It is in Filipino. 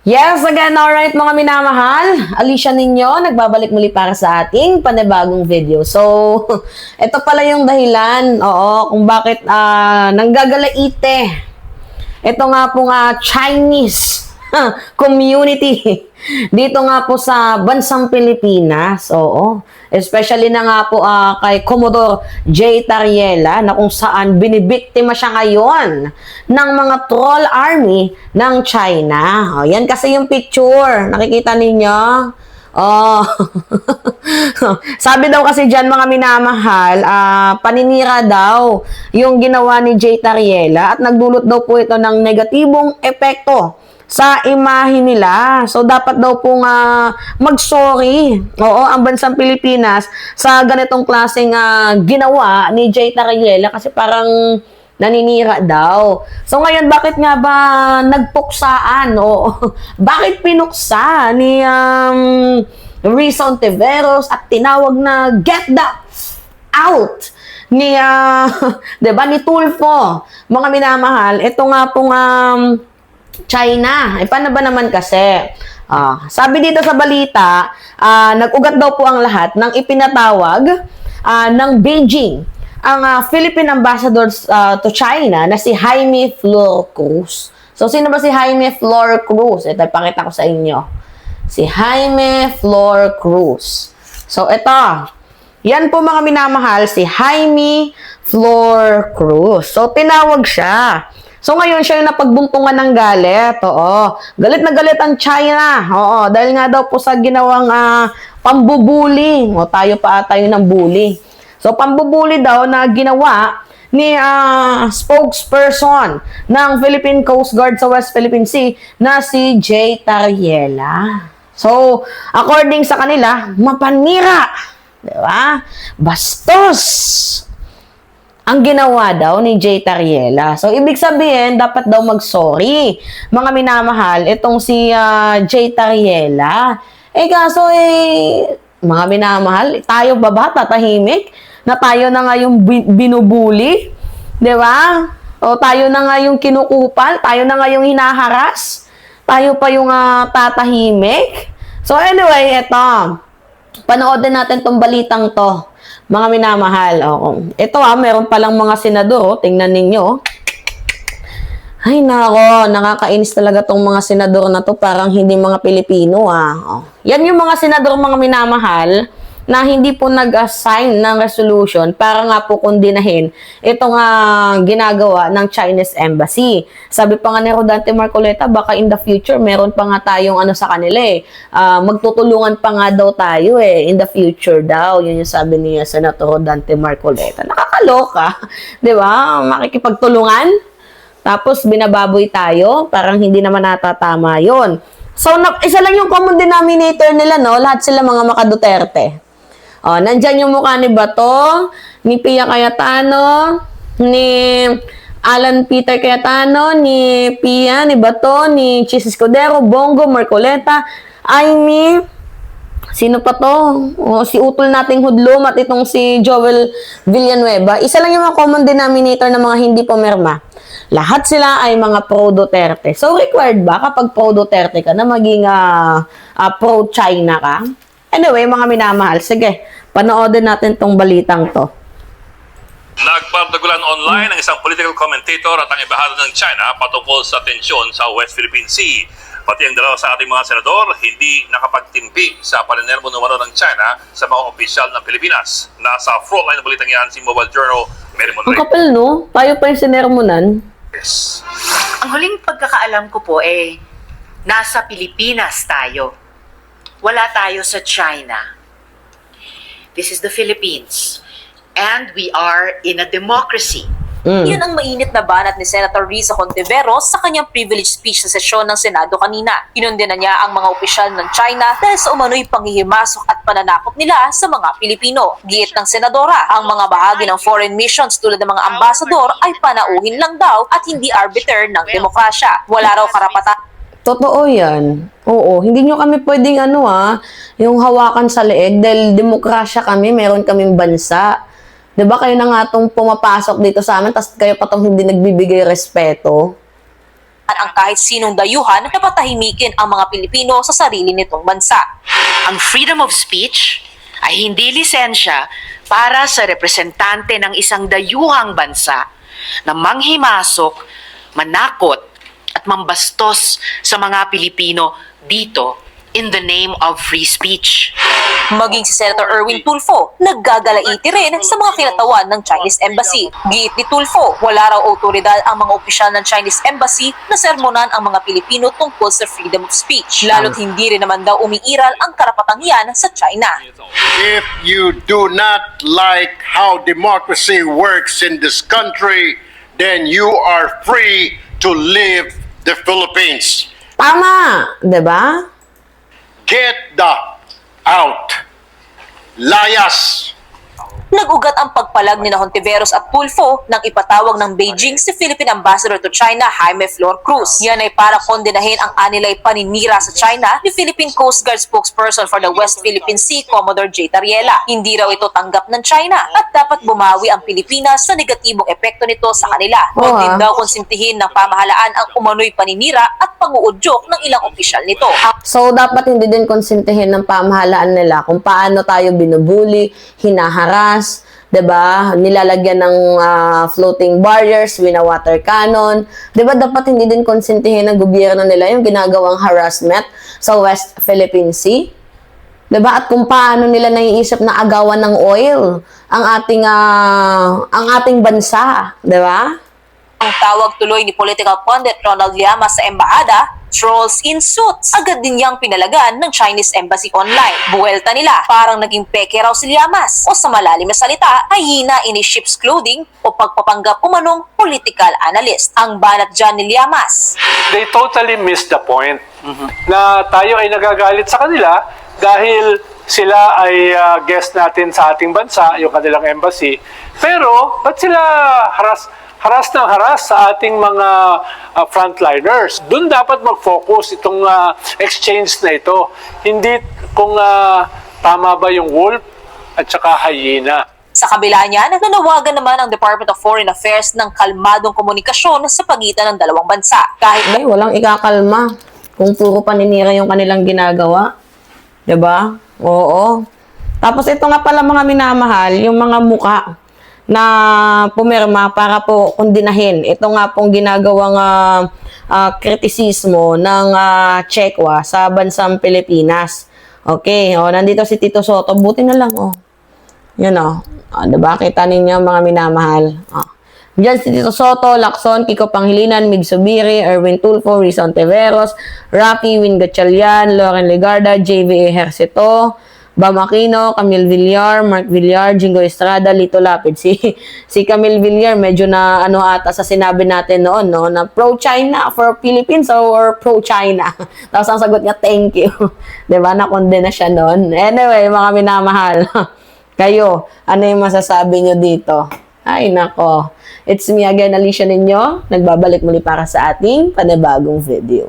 Yes, again, alright mga minamahal. Alicia ninyo, nagbabalik muli para sa ating panibagong video. So, ito pala yung dahilan, kung bakit nanggagalaite. Ito nga po nga Chinese community dito nga po sa bansang Pilipinas. Especially na nga po kay Commodore J. Tariela na kung saan binibiktima siya ngayon ng mga troll army ng China. Yan kasi yung picture. Nakikita ninyo? Sabi daw kasi dyan mga minamahal, paninira daw yung ginawa ni J. Tariela at nagdulot daw po ito ng negatibong epekto sa imahe nila. So, dapat daw pong mag-sorry, ang bansang Pilipinas sa ganitong klaseng ginawa ni J. Tariela kasi parang naninira daw. So, ngayon, bakit nga ba nagpuksaan? Bakit pinuksa ni Rizon Tiveros at tinawag na get the out ni, diba, ni Tulfo? Mga minamahal, ito nga pong China. Paano ba naman kasi? Sabi dito sa balita, nag-ugat daw po ang lahat ng ipinatawag ng Beijing ang Philippine Ambassador to China na si Jaime Flor Cruz. So, sino ba si Jaime Flor Cruz? Ito, ipakita ko sa inyo. Si Jaime Flor Cruz. So, ito. Yan po mga minamahal, si Jaime Flor Cruz. So, tinawag siya. So, ngayon siya yung napagbuntungan ng galit. Galit na galit ang China. Dahil nga daw po sa ginawang pambubuli. Tayo ng bully. So, pambubuli daw na ginawa ni spokesperson ng Philippine Coast Guard sa West Philippine Sea na si J. Tariela. So, according sa kanila, mapanira. Diba? Bastos ang ginawa daw ni J. Tariela. So, ibig sabihin, dapat daw mag-sorry. Mga minamahal, itong si J. Tariela. Kaso mga minamahal, tayo ba tatahimik? Na tayo na nga yung binubuli? Diba? O tayo na nga yung kinukupal? Tayo na nga yung hinaharas? Tayo pa yung tatahimik? So, anyway, eto. Panoodin natin tong balitang to. Mga minamahal, ito meron palang mga senador, tingnan ninyo. Ay nako, nakakainis talaga tong mga senador na to, parang hindi mga Pilipino Yan yung mga senador mga minamahal na hindi po nag-assign ng resolution para nga po kondinahin itong ginagawa ng Chinese Embassy. Sabi pa nga ni Rodante Marcoleta, baka in the future meron pa nga tayong sa kanila magtutulungan pa nga daw tayo in the future daw. Yun yung sabi ni Senator Rodante Marcoleta. Nakakaloka, di ba? Makikipagtulungan, tapos binababoy tayo, parang hindi naman natatama yon. So, isa lang yung common denominator nila, lahat sila mga maka-Duterte. Nandyan yung mukha ni Bato, ni Pia Cayetano, ni Alan Peter Cayetano, ni Pia, ni Bato, ni Chis Escudero, Bongo, Marcoleta, Amy, sino pa to? Si Utol nating Hudlom at itong si Joel Villanueva. Isa lang yung mga common denominator ng mga hindi pumirma. Lahat sila ay mga pro-Duterte. So, required ba kapag pro-Duterte ka na maging pro-China ka? Anyway, mga minamahal, sige, panoodin natin tong balitang to. Nagpardagulan online ang isang political commentator at ang embahada ng China patungkol sa tensyon sa West Philippine Sea. Pati ang dalawa sa ating mga senador hindi nakapagtimpi sa paninermo numero ng China sa mga opisyal ng Pilipinas. Nasa frontline ng balitang yan si Mobile Journal, Mary Monrey. Ang kapal, no? Tayo pa yung sinermonan. Yes. Ang huling pagkakaalam ko po nasa Pilipinas tayo. Wala tayo sa China. This is the Philippines. And we are in a democracy. Yun ang mainit na banat ni Senator Riza Contiveros sa kanyang privilege speech sa sesyon ng Senado kanina. Kinondena niya ang mga opisyal ng China dahil sa umano'y panghihimasok at pananakot nila sa mga Pilipino. Giit ng senadora, ang mga bahagi ng foreign missions tulad ng mga ambasador ay panauhin lang daw at hindi arbiter ng demokrasya. Wala raw karapatan. Totoo yan. Oo, hindi nyo kami pwedeng yung hawakan sa leeg dahil demokrasya kami, meron kaming bansa. Diba kayo na nga itong pumapasok dito sa amin, tapos kayo pa itong hindi nagbibigay respeto? ang kahit sinong dayuhan na patahimikin ang mga Pilipino sa sarili nitong bansa. Ang freedom of speech ay hindi lisensya para sa representante ng isang dayuhang bansa na manghimasok, manakot at mambastos sa mga Pilipino dito in the name of free speech. Maging si Senator Erwin Tulfo, naggagalaiti rin sa mga kinatawan ng Chinese Embassy. Giit ni Tulfo, wala raw otoridad ang mga opisyal ng Chinese Embassy na sermonan ang mga Pilipino tungkol sa freedom of speech. Lalo't hindi rin naman daw umiiral ang karapatang yan sa China. If you do not like how democracy works in this country, then you are free to leave the Philippines. Tama, 'di ba? Get the out. Layas. Nag-ugat ang pagpalag ni Hontiveros at Tulfo nang ipatawag ng Beijing si Philippine Ambassador to China Jaime Flor Cruz. Yan ay para kondenahin ang anilay paninira sa China ni Philippine Coast Guard spokesperson for the West Philippine Sea, Commodore J. Tariela. Hindi raw ito tanggap ng China at dapat bumawi ang Pilipinas sa negatibong epekto nito sa kanila. Huwag din daw konsintihin ng pamahalaan ang umano'y paninira at panguudyok ng ilang opisyal nito. So, dapat hindi din konsintihin ng pamahalaan nila kung paano tayo binubuli, hinaharas, 'di ba? Nilalagyan ng floating barriers, wina-water cannon. 'Di ba dapat hindi din konsintihin ng gobyerno nila yung ginagawang harassment sa West Philippine Sea? 'Di ba? At kung paano nila naiisip na agawan ng oil ang ating bansa, 'di ba? Ang tawag tuloy ni political pundit Ronald Llamas sa embahada, trolls in suits. Agad din niyang pinalagan ng Chinese Embassy online. Buwelta nila, parang naging peke raw si Llamas. O sa malalim na salita, hyena in sheep's clothing o pagpapanggap umanong political analyst. Ang banat dyan ni Llamas. They totally missed the point na tayo ay nagagalit sa kanila dahil sila ay guest natin sa ating bansa, yung kanilang embassy. Pero, ba't sila haras ng haras sa ating mga frontliners? Doon dapat mag-focus itong exchange na ito. Hindi kung tama ba yung wolf at saka hyena. Sa kabila niyan, nanawagan naman ang Department of Foreign Affairs ng kalmadong komunikasyon sa pagitan ng dalawang bansa. Kahit Ay, walang ikakalma kung puro paninira yung kanilang ginagawa. 'Di ba? Oo. Tapos ito nga pala mga minamahal, yung mga muka na pumirma para po kondinahin. Ito nga pong ginagawang kritisismo ng CHECWA sa bansang Pilipinas. Okay, nandito si Tito Soto. Buti na lang, Yan, diba? Kita ninyo mga minamahal. Diyan si Tito Soto, Lacson, Kiko Panghilinan, Mig Subiri, Erwin Tulfo, Rizon Teveros, Rafi, Win Gatchalian, Loren Legarda, JV Ejercito, Bam Aquino, Camille Villar, Mark Villar, Jingo Estrada, Lito Lapid. Si Camille Villar, medyo na ata sa sinabi natin noon, na pro-China for Philippines or pro-China. Tapos ang sagot niya, thank you. Diba? Nakondena siya noon. Anyway, mga minamahal, kayo, ano yung masasabi nyo dito? Ay, nako. It's me again, Alicia ninyo. Nagbabalik muli para sa ating panibagong video.